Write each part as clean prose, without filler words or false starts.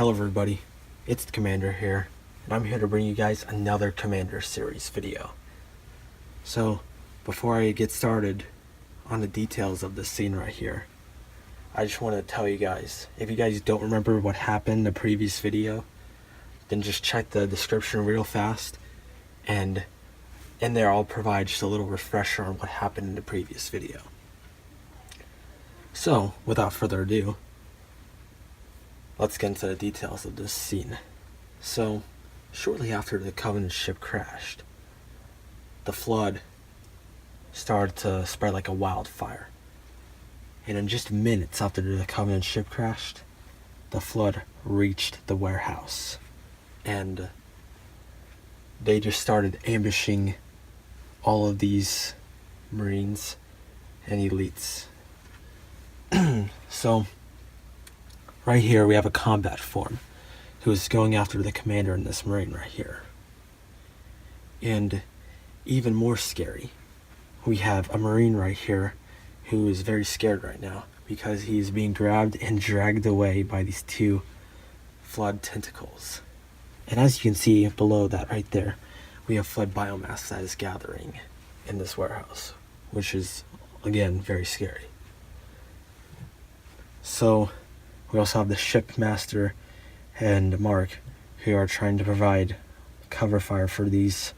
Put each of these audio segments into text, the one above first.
Hello everybody, it's the Commander here, and I'm here to bring you guys another Commander series video. So, before I get started on the details of this scene right here, I just want to tell you guys, if you guys don't remember what happened in the previous video, then just check the description real fast, and in there I'll provide just a little refresher on what happened in the previous video. So, without further ado, let's get into the details of this scene. So, shortly after the Covenant ship crashed, the flood started to spread like a wildfire. And in just minutes after the Covenant ship crashed, the flood reached the warehouse. And they just started ambushing all of these Marines and elites. So, right here we have a combat form who is going after the commander and this Marine right here. And even more scary, we have a Marine right here who is very scared right now because he's being grabbed and dragged away by these two flood tentacles. And as you can see below that right there, we have flood biomass that is gathering in this warehouse, which is again very scary. So we also have the Shipmaster and Mark who are trying to provide cover fire for these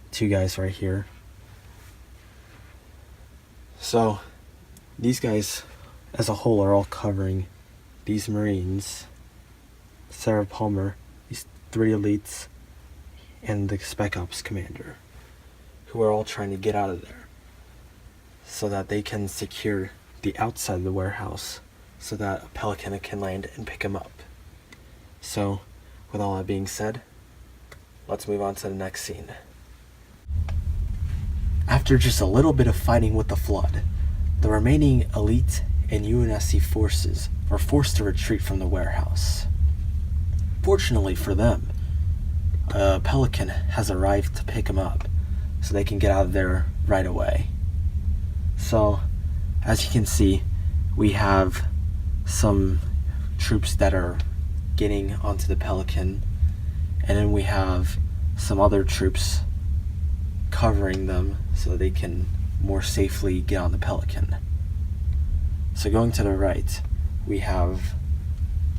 two guys right here. So these guys as a whole are all covering these Marines, Sarah Palmer, these three elites, and the Spec Ops Commander, who are all trying to get out of there so that they can secure the outside of the warehouse so that a Pelican can land and pick him up. So, with all that being said, let's move on to the next scene. After just a little bit of fighting with the flood, the remaining elite and UNSC forces were forced to retreat from the warehouse. Fortunately for them, a Pelican has arrived to pick them up so they can get out of there right away. So, as you can see, we have some troops that are getting onto the Pelican, and then we have some other troops covering them so they can more safely get on the Pelican. So going to the right, we have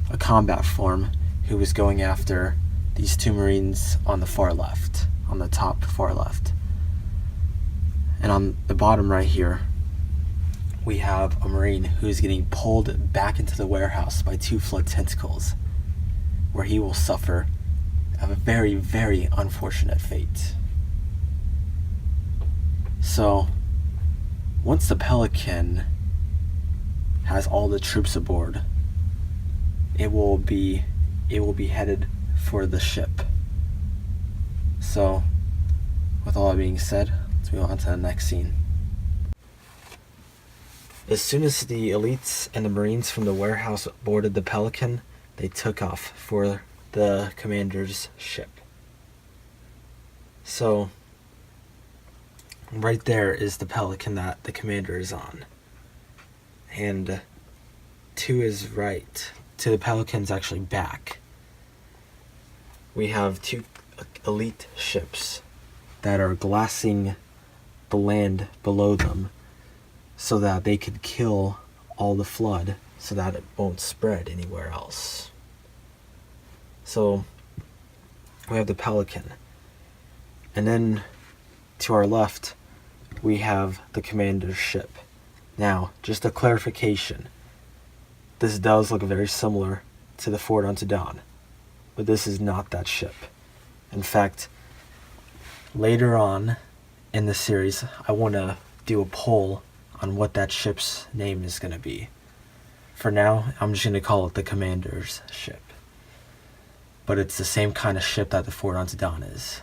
a combat form who is going after these two Marines on the far left, on the top far left. And on the bottom right here, we have a Marine who is getting pulled back into the warehouse by two flood tentacles, where he will suffer a very, very unfortunate fate. So, once the Pelican has all the troops aboard, it will be headed for the ship. So, with all that being said, let's move on to the next scene. As soon as the elites and the Marines from the warehouse boarded the Pelican, they took off for the commander's ship. So, right there is the Pelican that the commander is on. And to his right, to the Pelican's actually back, we have two elite ships that are glassing the land below them so that they could kill all the flood so that it won't spread anywhere else. So we have the Pelican, and then to our left we have the commander's ship. Now, just a clarification, this does look very similar to the Fort Unto Dawn, but this is not that ship. In fact, later on in the series I want to do a poll on what that ship's name is going to be. For now, I'm just going to call it the commander's ship. But it's the same kind of ship that the Fort Unto Dawn is.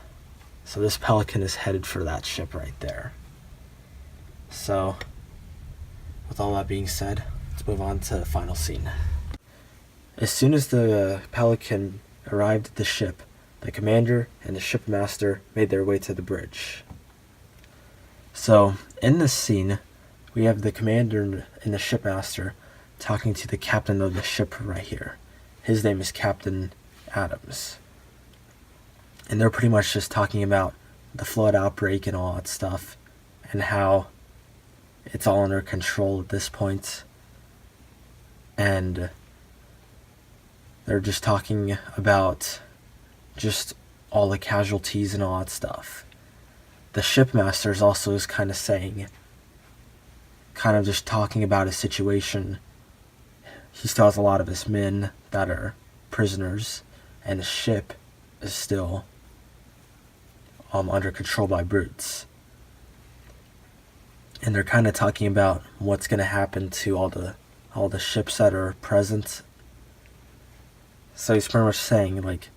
So this Pelican is headed for that ship right there. So, with all that being said, let's move on to the final scene. As soon as the Pelican arrived at the ship, the commander and the shipmaster made their way to the bridge. So, in this scene, we have the commander and the shipmaster talking to the captain of the ship right here. his name is Captain Adams. And they're pretty much just talking about the flood outbreak and all that stuff, and how it's all under control at this point. And they're just talking about just all the casualties and all that stuff. The Shipmaster is also is kind of saying, kind of just talking about his situation. He still has a lot of his men that are prisoners, and the ship is still under control by brutes. And they're kind of talking about what's going to happen to all the ships that are present. So he's pretty much saying, like,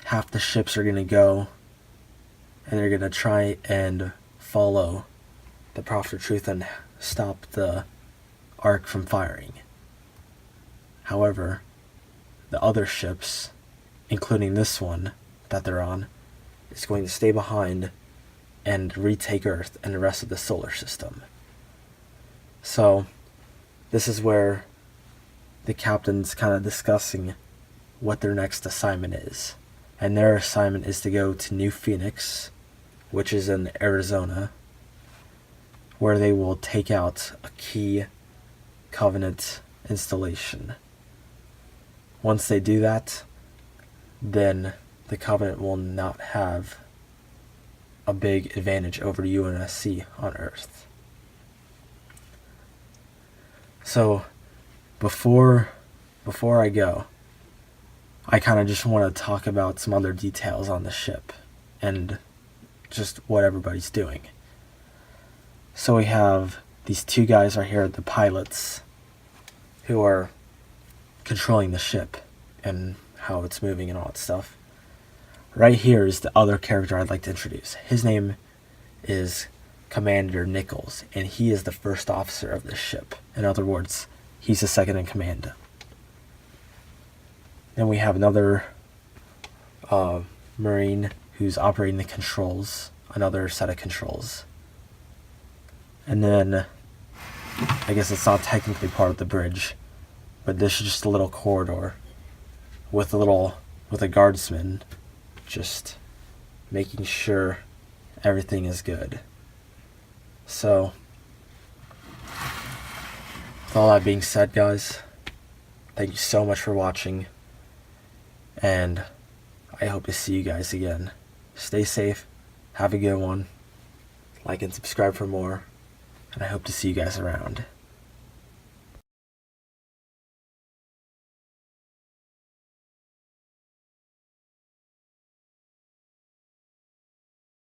half the ships are going to go, and they're going to try and follow the Prophet of Truth and stop the Ark from firing. However, the other ships, including this one that they're on, is going to stay behind and retake Earth and the rest of the solar system. So, this is where the captain's kind of discussing what their next assignment is. And their assignment is to go to New Phoenix, which is in Arizona, where they will take out a key Covenant installation. Once they do that, then the Covenant will not have a big advantage over UNSC on Earth. So, before I go, I kind of just want to talk about some other details on the ship and just what everybody's doing. So we have these two guys right here, the pilots, who are controlling the ship and how it's moving and all that stuff. Right here is the other character I'd like to introduce. His name is Commander Nichols, and he is the first officer of this ship. In other words, he's the second in command. Then we have another Marine who's operating the controls, another set of controls. And then, I guess it's not technically part of the bridge, but this is just a little corridor with a guardsman just making sure everything is good. So, with all that being said, guys, thank you so much for watching, and I hope to see you guys again. Stay safe, have a good one, like and subscribe for more, and I hope to see you guys around.